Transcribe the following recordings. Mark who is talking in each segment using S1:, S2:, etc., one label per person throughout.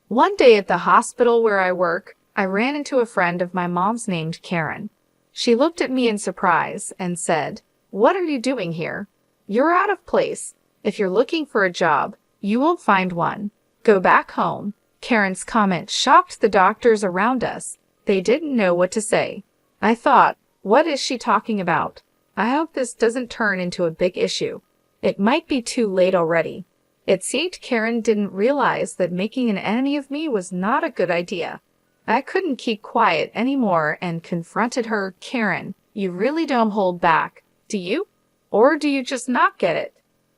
S1: One day at the hospital where I work, I ran into a friend of my mom's named Karen. She looked at me in surprise and said, "What are you doing here? You're out of place. If you're looking for a job, you won't find one. Go back home." Karen's comment shocked the doctors around us. They didn't know what to say. I thought, what is she talking about? I hope this doesn't turn into a big issue. It might be too late already. It seemed Karen didn't realize that making an enemy of me was not a good idea. I couldn't keep quiet anymore and confronted her. "Karen, you really don't hold back, do you? Or do you just not get it?"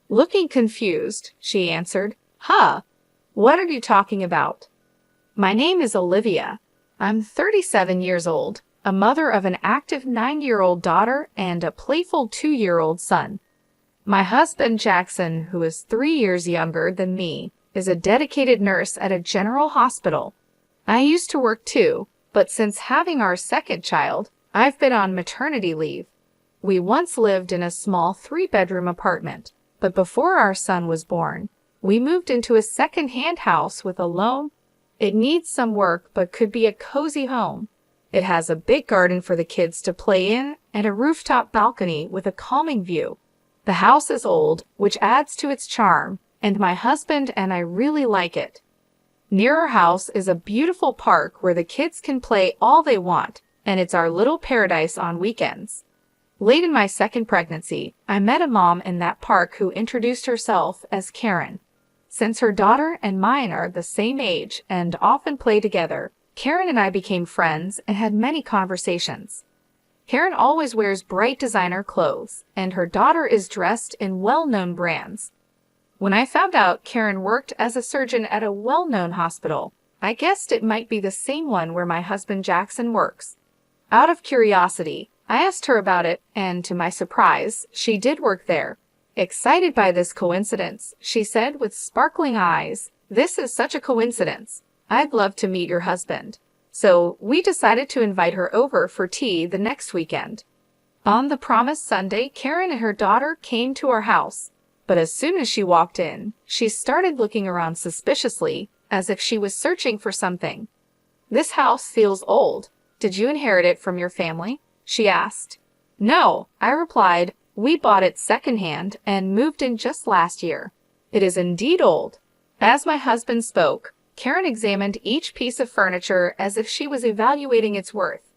S1: Looking confused, she answered, "Huh? What are you talking about?" "My name is Olivia. I'm 37 years old, a mother of an active 9-year-old daughter and a playful 2-year-old son. My husband, Jackson, who is 3 years younger than me, is a dedicated nurse at a general hospital. I used to work too, but since having our second child, I've been on maternity leave. We once lived in a small 3-bedroom apartment, but before our son was born, we moved into a second-hand house with a loan. It needs some work but could be a cozy home. It has a big garden for the kids to play in and a rooftop balcony with a calming view. The house is old, which adds to its charm, and my husband and I really like it. Near our house is a beautiful park where the kids can play all they want, and it's our little paradise on weekends. Late in my second pregnancy, I met a mom in that park who introduced herself as Karen. Since her daughter and mine are the same age and often play together, Karen and I became friends and had many conversations. Karen always wears bright designer clothes, and her daughter is dressed in well-known brands. When I found out Karen worked as a surgeon at a well-known hospital, I guessed it might be the same one where my husband Jackson works. Out of curiosity, I asked her about it, and to my surprise, she did work there. Excited by this coincidence, she said with sparkling eyes, "This is such a coincidence. I'd love to meet your husband." So we decided to invite her over for tea the next weekend. On the promised Sunday, Karen and her daughter came to our house. But as soon as she walked in, she started looking around suspiciously, as if she was searching for something. "This house feels old. Did you inherit it from your family?" she asked. "No," I replied. "We bought it secondhand and moved in just last year. It is indeed old." As my husband spoke, Karen examined each piece of furniture as if she was evaluating its worth.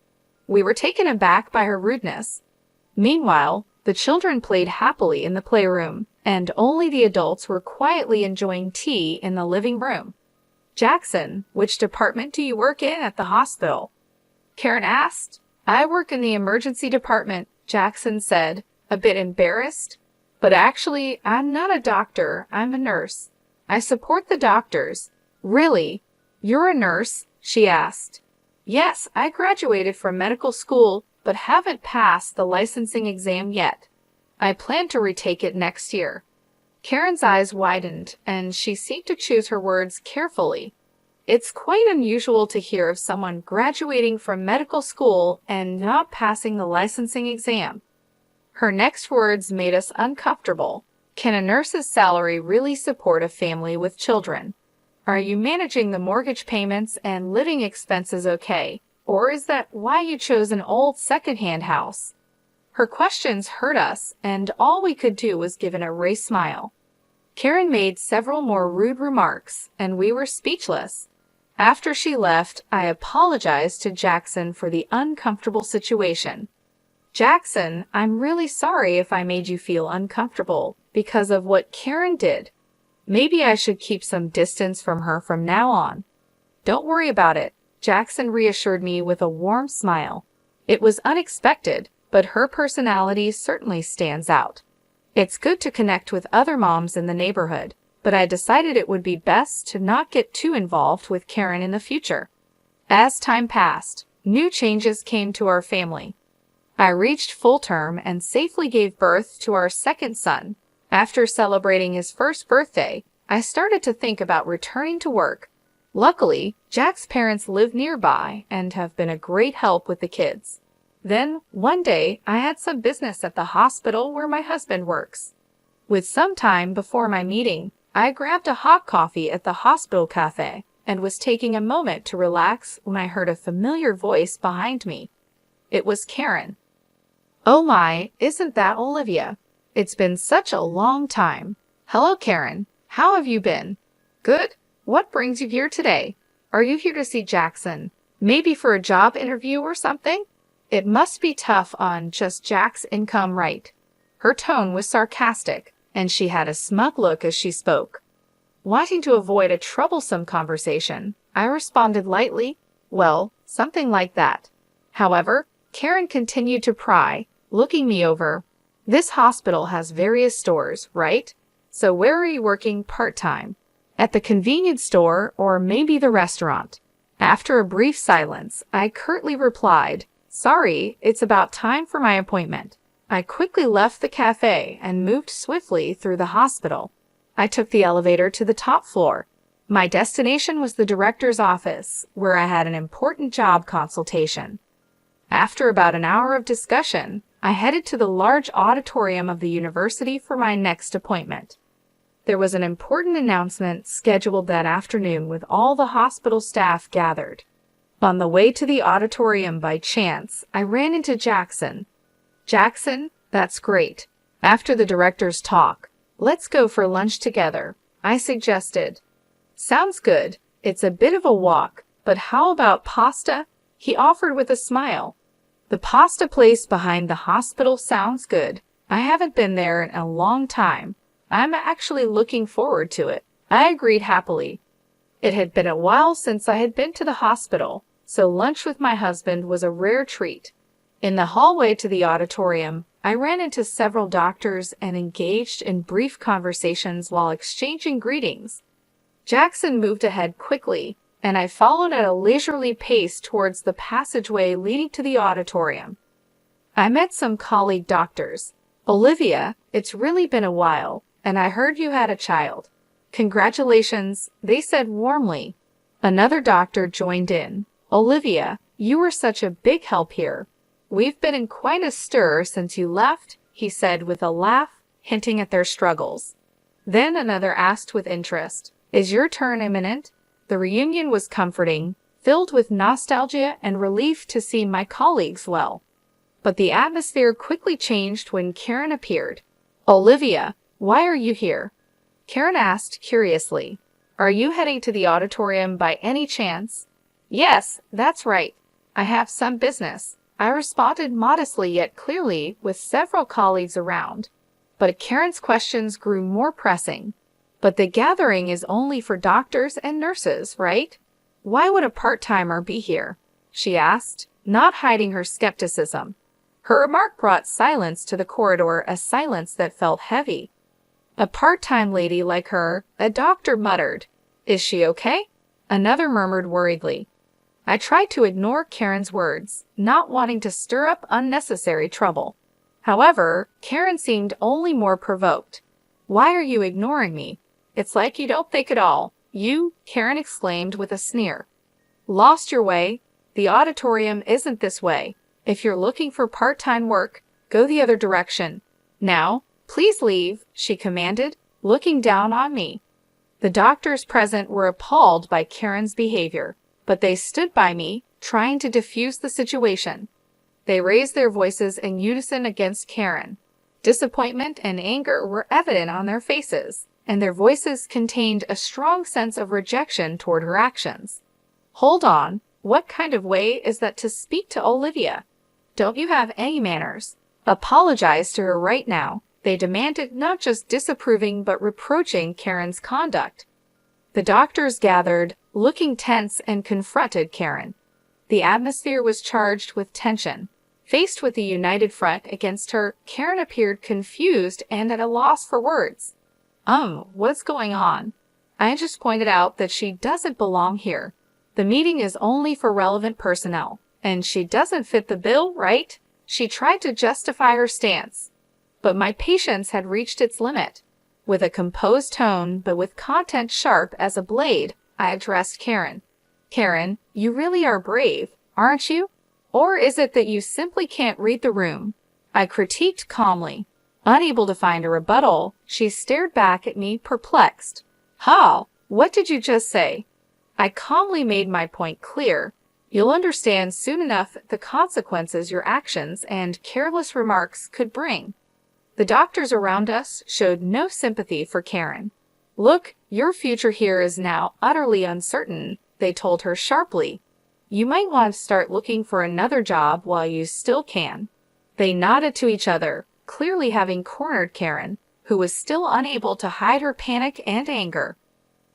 S1: We were taken aback by her rudeness. Meanwhile, the children played happily in the playroom, and only the adults were quietly enjoying tea in the living room. "Jackson, which department do you work in at the hospital?" Karen asked. "I work in the emergency department," Jackson said, a bit embarrassed. "But actually, I'm not a doctor, I'm a nurse. I support the doctors." "Really? You're a nurse?" she asked. "Yes, I graduated from medical school, but haven't passed the licensing exam yet. I plan to retake it next year." Karen's eyes widened, and she seemed to choose her words carefully. It's quite unusual to hear of someone graduating from medical school and not passing the licensing exam. Her next words made us uncomfortable. "Can a nurse's salary really support a family with children? Are you managing the mortgage payments and living expenses okay? Or is that why you chose an old second-hand house?" Her questions hurt us, and all we could do was give an erased smile. Karen made several more rude remarks, and we were speechless. After she left, I apologized to Jackson for the uncomfortable situation. "Jackson, I'm really sorry if I made you feel uncomfortable because of what Karen did. Maybe I should keep some distance from her from now on." "Don't worry about it," Jackson reassured me with a warm smile. "It was unexpected, but her personality certainly stands out. It's good to connect with other moms in the neighborhood, but I decided it would be best to not get too involved with Karen in the future." As time passed, new changes came to our family. I reached full term and safely gave birth to our second son. After celebrating his first birthday, I started to think about returning to work. Luckily, Jack's parents live nearby and have been a great help with the kids. Then, one day, I had some business at the hospital where my husband works. With some time before my meeting, I grabbed a hot coffee at the hospital cafe. and was taking a moment to relax when I heard a familiar voice behind me. It was Karen. Oh my, isn't that Olivia? It's been such a long time. Hello, Karen. How have you been? Good. What brings you here today? Are you here to see Jackson? Maybe for a job interview or something? It must be tough on just Jack's income, right? Her tone was sarcastic, and she had a smug look as she spoke. Wanting to avoid a troublesome conversation, I responded lightly, well, something like that. However, Karen continued to pry, looking me over. This hospital has various stores, right? So where are you working part-time? At the convenience store or maybe the restaurant? After a brief silence, I curtly replied, sorry, it's about time for my appointment. I quickly left the cafe and moved swiftly through the hospital. I took the elevator to the top floor. My destination was the director's office, where I had an important job consultation. After about an hour of discussion, I headed to the large auditorium of the university for my next appointment. There was an important announcement scheduled that afternoon with all the hospital staff gathered. On the way to the auditorium by chance, I ran into Jackson. Jackson, that's great. After the director's talk, let's go for lunch together, I suggested. Sounds good. It's a bit of a walk, but how about pasta? He offered with a smile. The pasta place behind the hospital sounds good. I haven't been there in a long time. I'm actually looking forward to it. I agreed happily. It had been a while since I had been to the hospital, so lunch with my husband was a rare treat. In the hallway to the auditorium, I ran into several doctors and engaged in brief conversations while exchanging greetings. Jackson moved ahead quickly, and I followed at a leisurely pace towards the passageway leading to the auditorium. I met some colleague doctors. Olivia, it's really been a while, and I heard you had a child. Congratulations, they said warmly. Another doctor joined in. Olivia, you were such a big help here. We've been in quite a stir since you left, he said with a laugh, hinting at their struggles. Then another asked with interest, is your turn imminent? The reunion was comforting, filled with nostalgia and relief to see my colleagues well. But the atmosphere quickly changed when Karen appeared. Olivia, why are you here? Karen asked curiously. Are you heading to the auditorium by any chance? Yes, that's right. I have some business. I responded modestly yet clearly with several colleagues around. But Karen's questions grew more pressing. But the gathering is only for doctors and nurses, right? Why would a part-timer be here? She asked, not hiding her skepticism. Her remark brought silence to the corridor, a silence that felt heavy. A part-time lady like her, a doctor muttered. Is she okay? Another murmured worriedly. I tried to ignore Karen's words, not wanting to stir up unnecessary trouble. However, Karen seemed only more provoked. Why are you ignoring me? It's like you don't think at all. You, Karen exclaimed with a sneer. Lost your way? The auditorium isn't this way. If you're looking for part-time work, go the other direction. Now, please leave, she commanded, looking down on me. The doctors present were appalled by Karen's behavior, but they stood by me, trying to defuse the situation. They raised their voices in unison against Karen. Disappointment and anger were evident on their faces, and their voices contained a strong sense of rejection toward her actions. Hold on, what kind of way is that to speak to Olivia? Don't you have any manners? Apologize to her right now, they demanded, not just disapproving but reproaching Karen's conduct. The doctors gathered, looking tense, and confronted Karen. The atmosphere was charged with tension. Faced with a united front against her, Karen appeared confused and at a loss for words. What's going on? I just pointed out that she doesn't belong here. The meeting is only for relevant personnel, and she doesn't fit the bill, right? She tried to justify her stance. But my patience had reached its limit. With a composed tone, but with content sharp as a blade, I addressed Karen. Karen, you really are brave, aren't you? Or is it that you simply can't read the room? I critiqued calmly. Unable to find a rebuttal, she stared back at me, perplexed. What did you just say? I calmly made my point clear. You'll understand soon enough the consequences your actions and careless remarks could bring. The doctors around us showed no sympathy for Karen. Look, your future here is now utterly uncertain, they told her sharply. You might want to start looking for another job while you still can. They nodded to each other, clearly having cornered Karen, who was still unable to hide her panic and anger.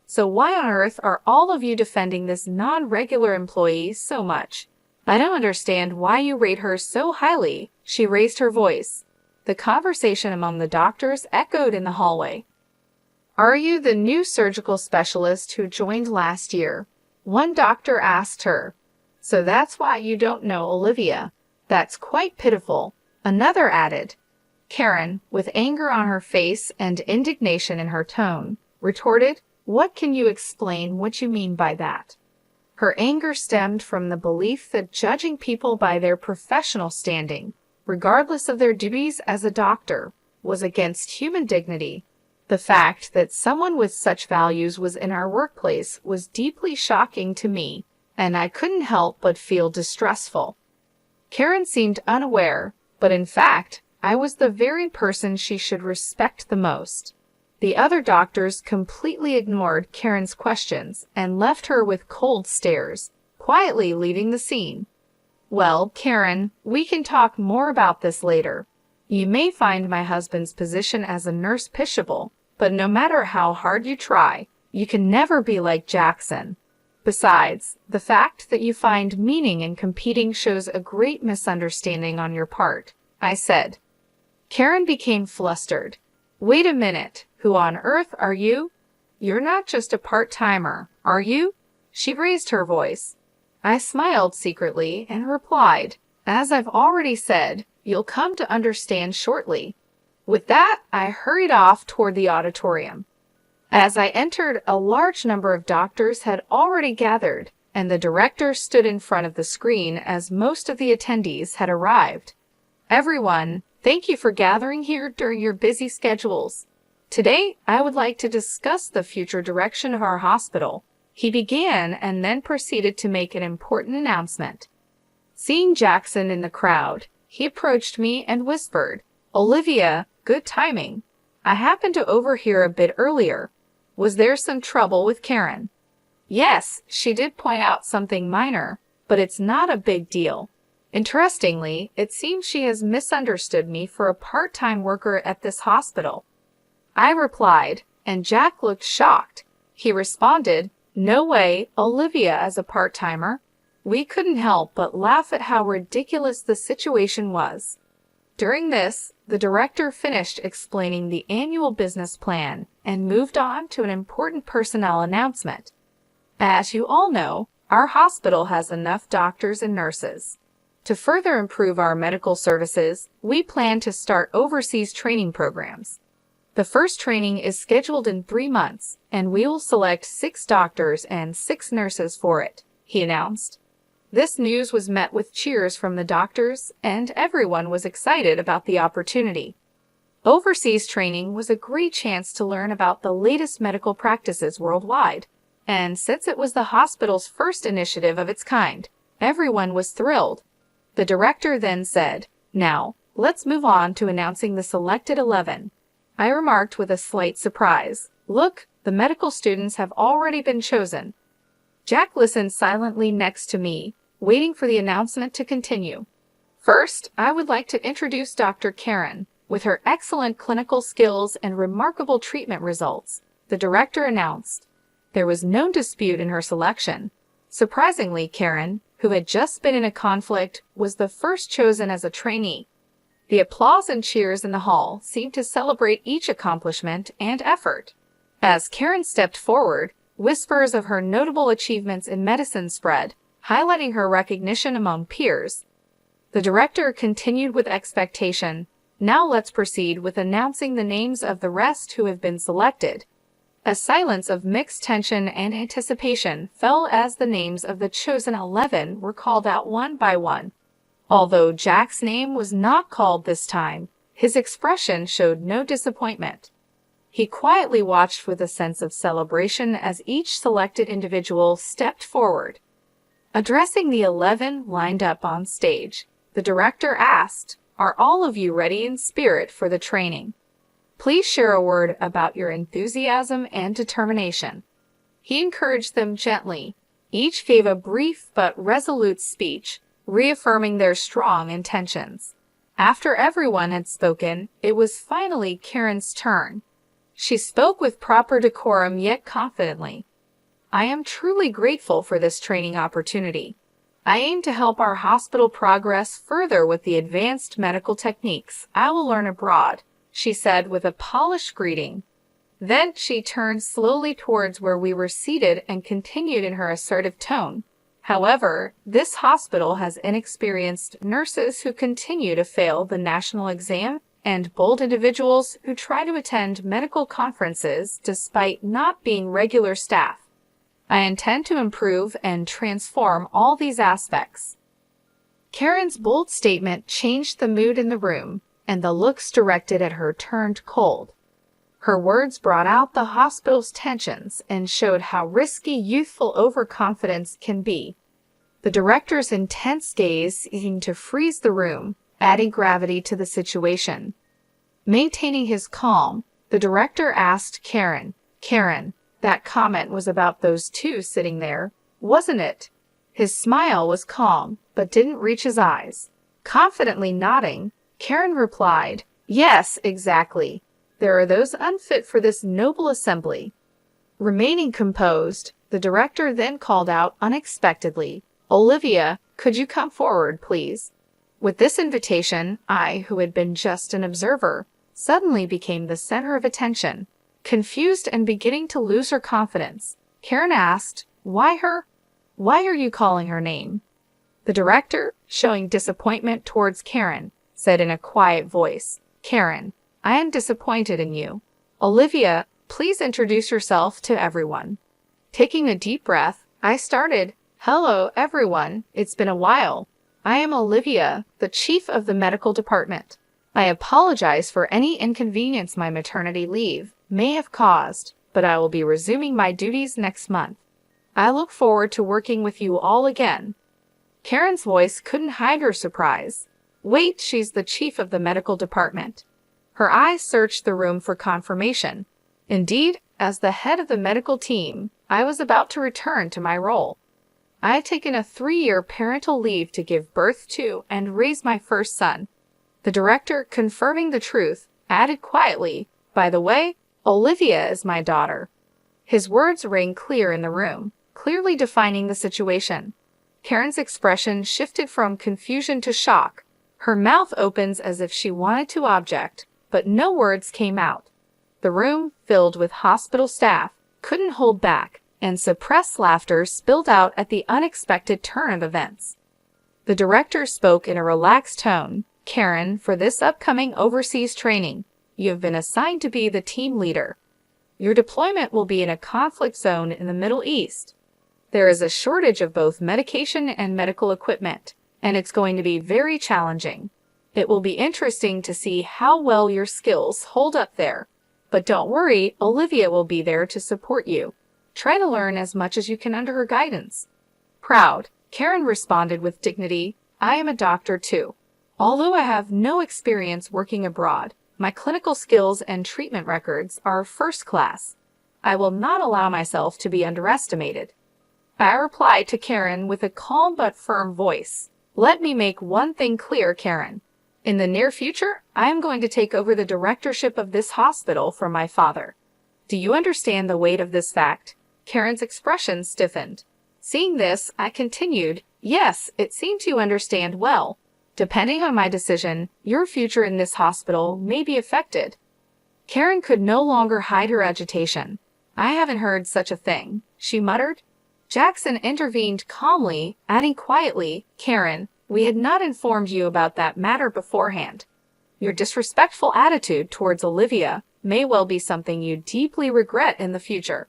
S1: So why on earth are all of you defending this non-regular employee so much? I don't understand why you rate her so highly, she raised her voice. The conversation among the doctors echoed in the hallway. Are you the new surgical specialist who joined last year? One doctor asked her. So that's why you don't know Olivia. That's quite pitiful. Another added. Karen, with anger on her face and indignation in her tone, retorted, What can you explain what you mean by that? Her anger stemmed from the belief that judging people by their professional standing, regardless of their duties as a doctor, was against human dignity. The fact that someone with such values was in our workplace was deeply shocking to me, and I couldn't help but feel distressful. Karen seemed unaware, but in fact, I was the very person she should respect the most. The other doctors completely ignored Karen's questions and left her with cold stares, quietly leaving the scene. Well, Karen, we can talk more about this later. You may find my husband's position as a nurse pitiable, but no matter how hard you try, you can never be like Jackson. Besides, the fact that you find meaning in competing shows a great misunderstanding on your part, I said. Karen became flustered. Wait a minute, who on earth are you? You're not just a part-timer, are you? She raised her voice. I smiled secretly and replied, As I've already said, you'll come to understand shortly. With that, I hurried off toward the auditorium. As I entered, a large number of doctors had already gathered, and the director stood in front of the screen as most of the attendees had arrived. Everyone, thank you for gathering here during your busy schedules. Today, I would like to discuss the future direction of our hospital. He began and then proceeded to make an important announcement. Seeing Jackson in the crowd, he approached me and whispered, Olivia, good timing. I happened to overhear a bit earlier. Was there some trouble with Karen? Yes, she did point out something minor, but it's not a big deal. Interestingly, it seems she has misunderstood me for a part-time worker at this hospital. I replied, and Jack looked shocked. He responded, No way, Olivia as a part-timer. We couldn't help but laugh at how ridiculous the situation was. During this, the director finished explaining the annual business plan and moved on to an important personnel announcement. As you all know, our hospital has enough doctors and nurses. To further improve our medical services, we plan to start overseas training programs. The first training is scheduled in 3 months, and we will select 6 doctors and 6 nurses for it, he announced. This news was met with cheers from the doctors, and everyone was excited about the opportunity. Overseas training was a great chance to learn about the latest medical practices worldwide, and since it was the hospital's first initiative of its kind, everyone was thrilled. The director then said, Now, let's move on to announcing the selected 11. I remarked with a slight surprise, Look, the medical students have already been chosen. Jack listened silently next to me, waiting for the announcement to continue. First, I would like to introduce Dr. Karen. With her excellent clinical skills and remarkable treatment results, the director announced. There was no dispute in her selection. Surprisingly, Karen, who had just been in a conflict, was the first chosen as a trainee. The applause and cheers in the hall seemed to celebrate each accomplishment and effort. As Karen stepped forward, whispers of her notable achievements in medicine spread, highlighting her recognition among peers. The director continued with expectation. Now let's proceed with announcing the names of the rest who have been selected. A silence of mixed tension and anticipation fell as the names of the chosen 11 were called out one by one. Although Jack's name was not called this time, his expression showed no disappointment. He quietly watched with a sense of celebration as each selected individual stepped forward. Addressing the 11 lined up on stage, the director asked, "Are all of you ready in spirit for the training? Please share a word about your enthusiasm and determination." He encouraged them gently. Each gave a brief but resolute speech, reaffirming their strong intentions. After everyone had spoken, it was finally Karen's turn. She spoke with proper decorum yet confidently. "I am truly grateful for this training opportunity. I aim to help our hospital progress further with the advanced medical techniques I will learn abroad," she said with a polished greeting. Then she turned slowly towards where we were seated and continued in her assertive tone. "However, this hospital has inexperienced nurses who continue to fail the national exam and bold individuals who try to attend medical conferences despite not being regular staff. I intend to improve and transform all these aspects." Karen's bold statement changed the mood in the room, and the looks directed at her turned cold. Her words brought out the hospital's tensions and showed how risky youthful overconfidence can be. The director's intense gaze seemed to freeze the room, adding gravity to the situation. Maintaining his calm, the director asked Karen, "Karen, that comment was about those two sitting there, wasn't it?" His smile was calm, but didn't reach his eyes. Confidently nodding, Karen replied, "Yes, exactly. There are those unfit for this noble assembly." Remaining composed, the director then called out unexpectedly, "Olivia, could you come forward, please?" With this invitation, I, who had been just an observer, suddenly became the center of attention. Confused and beginning to lose her confidence, Karen asked, "Why her? Why are you calling her name?" The director, showing disappointment towards Karen, said in a quiet voice, "Karen, I am disappointed in you. Olivia, please introduce yourself to everyone." Taking a deep breath, I started, "Hello, everyone. It's been a while. I am Olivia, the chief of the medical department. I apologize for any inconvenience my maternity leave may have caused, but I will be resuming my duties next month. I look forward to working with you all again." Karen's voice couldn't hide her surprise. "Wait, she's the chief of the medical department." Her eyes searched the room for confirmation. Indeed, as the head of the medical team, I was about to return to my role. I had taken a 3-year parental leave to give birth to and raise my first son. The director, confirming the truth, added quietly, "By the way, Olivia is my daughter." His words rang clear in the room, clearly defining the situation. Karen's expression shifted from confusion to shock. Her mouth opens as if she wanted to object, but no words came out. The room, filled with hospital staff, couldn't hold back, and suppressed laughter spilled out at the unexpected turn of events. The director spoke in a relaxed tone, "Karen, for this upcoming overseas training, you have been assigned to be the team leader. Your deployment will be in a conflict zone in the Middle East. There is a shortage of both medication and medical equipment, and it's going to be very challenging. It will be interesting to see how well your skills hold up there. But don't worry, Olivia will be there to support you. Try to learn as much as you can under her guidance." Proud, Karen responded with dignity, "I am a doctor too. Although I have no experience working abroad, my clinical skills and treatment records are first class. I will not allow myself to be underestimated." I replied to Karen with a calm but firm voice, "Let me make one thing clear, Karen. In the near future, I am going to take over the directorship of this hospital from my father. Do you understand the weight of this fact?" Karen's expression stiffened. Seeing this, I continued, "Yes, it seems you understand well. Depending on my decision, your future in this hospital may be affected." Karen could no longer hide her agitation. "I haven't heard such a thing," she muttered. Jackson intervened calmly, adding quietly, "Karen, we had not informed you about that matter beforehand. Your disrespectful attitude towards Olivia may well be something you deeply regret in the future."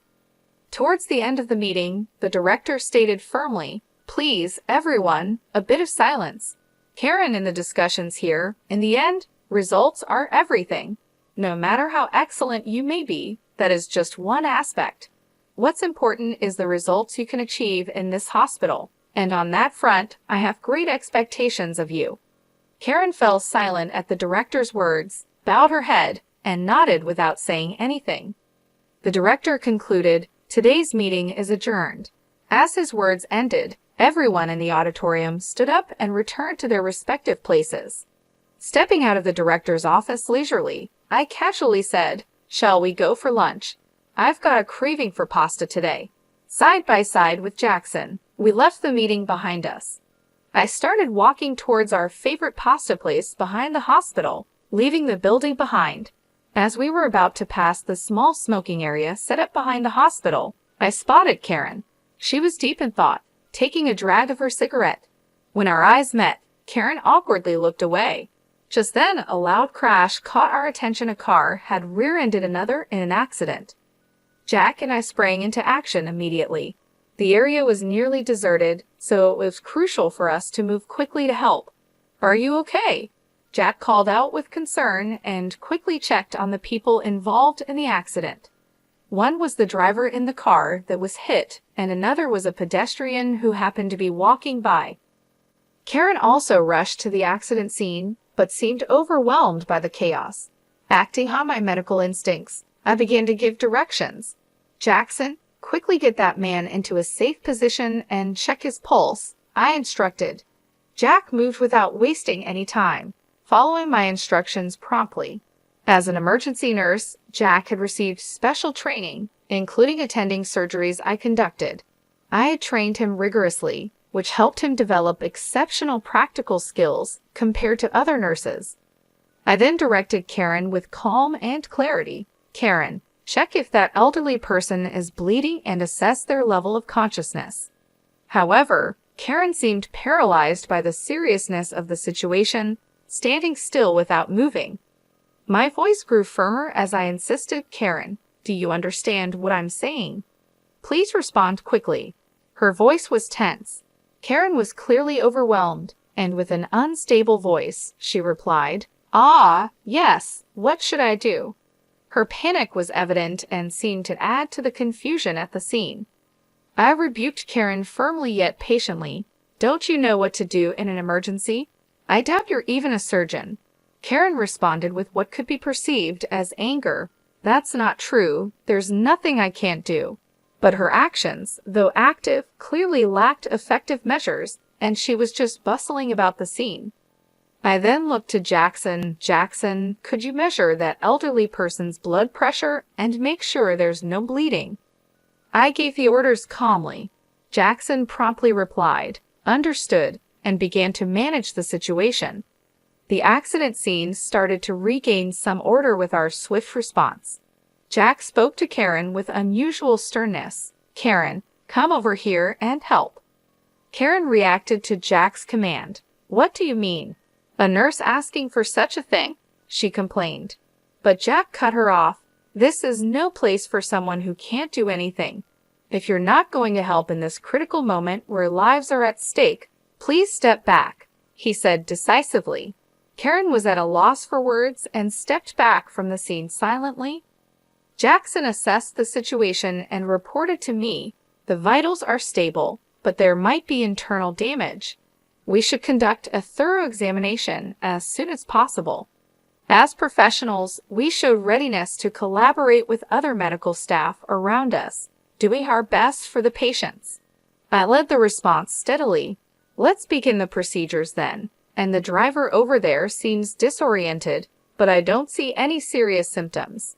S1: Towards the end of the meeting, the director stated firmly, "Please, everyone, a bit of silence. Karen in the discussions here. In the end, results are everything. No matter how excellent you may be, that is just one aspect. What's important is the results you can achieve in this hospital, and on that front, I have great expectations of you." Karen fell silent at the director's words, bowed her head, and nodded without saying anything. The director concluded, "Today's meeting is adjourned." As his words ended, everyone in the auditorium stood up and returned to their respective places. Stepping out of the director's office leisurely, I casually said, "Shall we go for lunch? I've got a craving for pasta today." Side by side with Jackson, we left the meeting behind us. I started walking towards our favorite pasta place behind the hospital, leaving the building behind. As we were about to pass the small smoking area set up behind the hospital, I spotted Karen. She was deep in thought, taking a drag of her cigarette. When our eyes met, Karen awkwardly looked away. Just then, a loud crash caught our attention. A car had rear-ended another in an accident. Jack and I sprang into action immediately. The area was nearly deserted, so it was crucial for us to move quickly to help. "Are you okay?" Jack called out with concern and quickly checked on the people involved in the accident. One was the driver in the car that was hit, and another was a pedestrian who happened to be walking by. Karen also rushed to the accident scene, but seemed overwhelmed by the chaos. Acting on my medical instincts, I began to give directions. "Jackson, quickly get that man into a safe position and check his pulse," I instructed. Jack moved without wasting any time, following my instructions promptly. As an emergency nurse, Jack had received special training, including attending surgeries I conducted. I had trained him rigorously, which helped him develop exceptional practical skills compared to other nurses. I then directed Karen with calm and clarity. "Karen, check if that elderly person is bleeding and assess their level of consciousness." However, Karen seemed paralyzed by the seriousness of the situation, standing still without moving. My voice grew firmer as I insisted, "Karen, do you understand what I'm saying? Please respond quickly." Her voice was tense. Karen was clearly overwhelmed, and with an unstable voice, she replied, "Ah, yes, what should I do?" Her panic was evident and seemed to add to the confusion at the scene. I rebuked Karen firmly yet patiently. "Don't you know what to do in an emergency? I doubt you're even a surgeon." Karen responded with what could be perceived as anger. "That's not true. There's nothing I can't do." But her actions, though active, clearly lacked effective measures, and she was just bustling about the scene. I then looked to Jackson. "Jackson, could you measure that elderly person's blood pressure and make sure there's no bleeding?" I gave the orders calmly. Jackson promptly replied, "Understood," and began to manage the situation. The accident scene started to regain some order with our swift response. Jack spoke to Karen with unusual sternness. "Karen, come over here and help." Karen reacted to Jack's command. "What do you mean? A nurse asking for such a thing?" she complained. But Jack cut her off. "This is no place for someone who can't do anything. If you're not going to help in this critical moment where lives are at stake, please step back," he said decisively. Karen was at a loss for words and stepped back from the scene silently. Jackson assessed the situation and reported to me, "The vitals are stable, but there might be internal damage. We should conduct a thorough examination as soon as possible." As professionals, we showed readiness to collaborate with other medical staff around us, doing our best for the patients. I led the response steadily. "Let's begin the procedures then. And the driver over there seems disoriented, but I don't see any serious symptoms.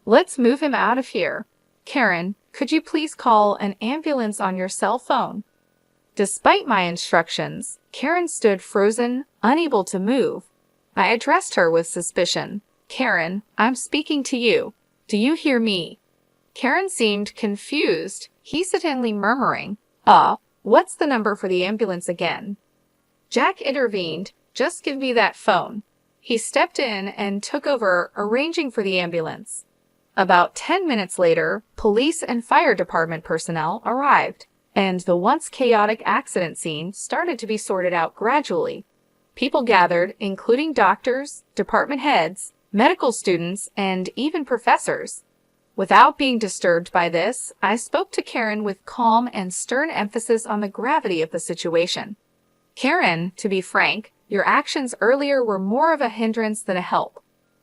S1: Let's move him out of here. Karen, could you please call an ambulance on your cell phone?" Despite my instructions, Karen stood frozen, unable to move. I addressed her with suspicion. "Karen, I'm speaking to you. Do you hear me?" Karen seemed confused, hesitantly murmuring, What's the number for the ambulance again?" Jack intervened. "Just give me that phone." He stepped in and took over, arranging for the ambulance. About 10 minutes later, police and fire department personnel arrived, and the once chaotic accident scene started to be sorted out gradually. People gathered, including doctors, department heads, medical students, and even professors. Without being disturbed by this, I spoke to Karen with calm and stern emphasis on the gravity of the situation. Karen, to be frank, your actions earlier were more of a hindrance than a help.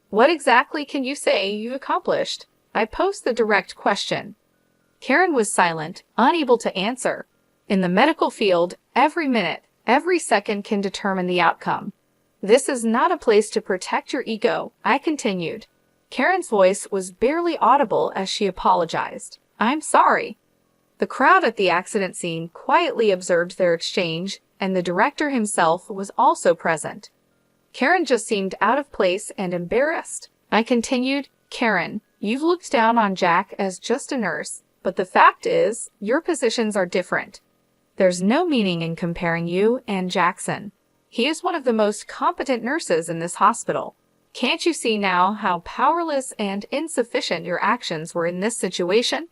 S1: What exactly can you say you've accomplished? I posed the direct question. Karen was silent, unable to answer. In the medical field, every minute, every second can determine the outcome. This is not a place to protect your ego, I continued. Karen's voice was barely audible as she apologized. I'm sorry. The crowd at the accident scene quietly observed their exchange, and the director himself was also present. Karen just seemed out of place and embarrassed. I continued, Karen, you've looked down on Jack as just a nurse, but the fact is, your positions are different. There's no meaning in comparing you and Jackson. He is one of the most competent nurses in this hospital. Can't you see now how powerless and insufficient your actions were in this situation?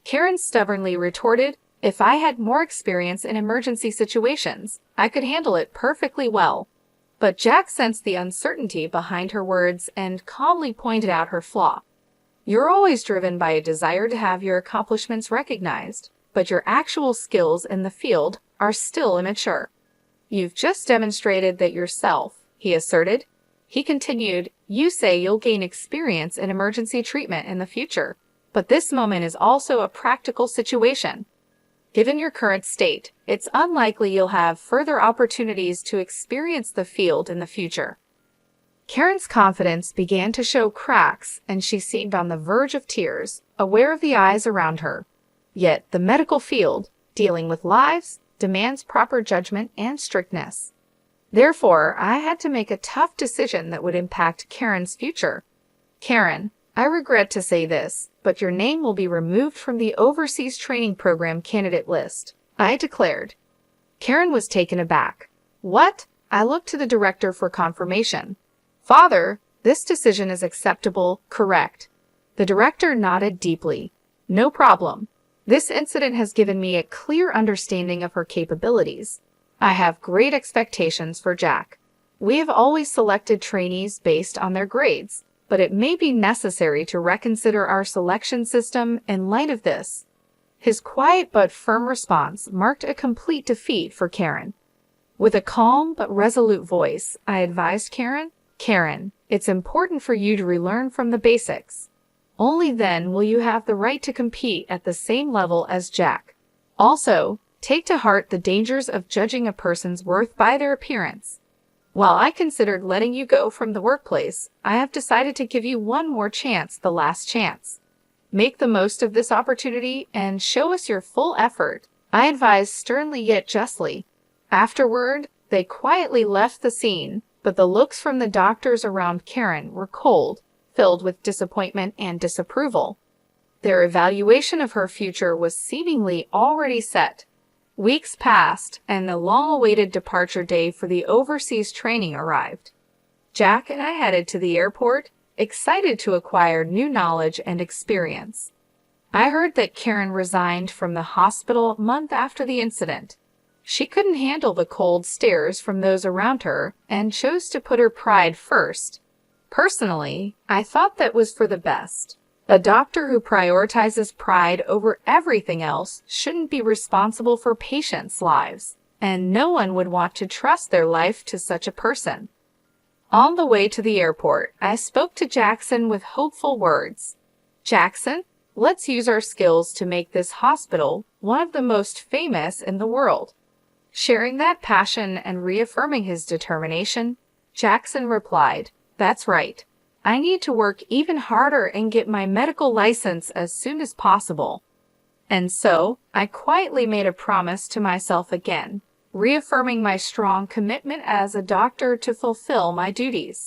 S1: Karen stubbornly retorted, if I had more experience in emergency situations, I could handle it perfectly well. But Jack sensed the uncertainty behind her words and calmly pointed out her flaw. You're always driven by a desire to have your accomplishments recognized, but your actual skills in the field are still immature. You've just demonstrated that yourself, he asserted. He continued, you say you'll gain experience in emergency treatment in the future, but this moment is also a practical situation. Given your current state, it's unlikely you'll have further opportunities to experience the field in the future. Karen's confidence began to show cracks, and she seemed on the verge of tears, aware of the eyes around her. Yet the medical field, dealing with lives, demands proper judgment and strictness. Therefore, I had to make a tough decision that would impact Karen's future. Karen, I regret to say this, but your name will be removed from the Overseas Training Program candidate list, I declared. Karen was taken aback. What? I looked to the director for confirmation. Father, this decision is acceptable, correct? The director nodded deeply. No problem. This incident has given me a clear understanding of her capabilities. I have great expectations for Jack. We have always selected trainees based on their grades, but it may be necessary to reconsider our selection system in light of this. His quiet but firm response marked a complete defeat for Karen. With a calm but resolute voice, I advised Karen, it's important for you to relearn from the basics. Only then will you have the right to compete at the same level as Jack. Also, take to heart the dangers of judging a person's worth by their appearance. While I considered letting you go from the workplace, I have decided to give you one more chance, the last chance. Make the most of this opportunity and show us your full effort, I advised sternly yet justly. Afterward, they quietly left the scene, but the looks from the doctors around Karen were cold, filled with disappointment and disapproval. Their evaluation of her future was seemingly already set. Weeks passed, and the long-awaited departure day for the overseas training arrived. Jack and I headed to the airport, excited to acquire new knowledge and experience. I heard that Karen resigned from the hospital a month after the incident. She couldn't handle the cold stares from those around her and chose to put her pride first. Personally, I thought that was for the best. A doctor who prioritizes pride over everything else shouldn't be responsible for patients' lives, and no one would want to trust their life to such a person. On the way to the airport, I spoke to Jackson with hopeful words. Jackson, let's use our skills to make this hospital one of the most famous in the world. Sharing that passion and reaffirming his determination, Jackson replied, That's right. I need to work even harder and get my medical license as soon as possible. And so, I quietly made a promise to myself again, reaffirming my strong commitment as a doctor to fulfill my duties.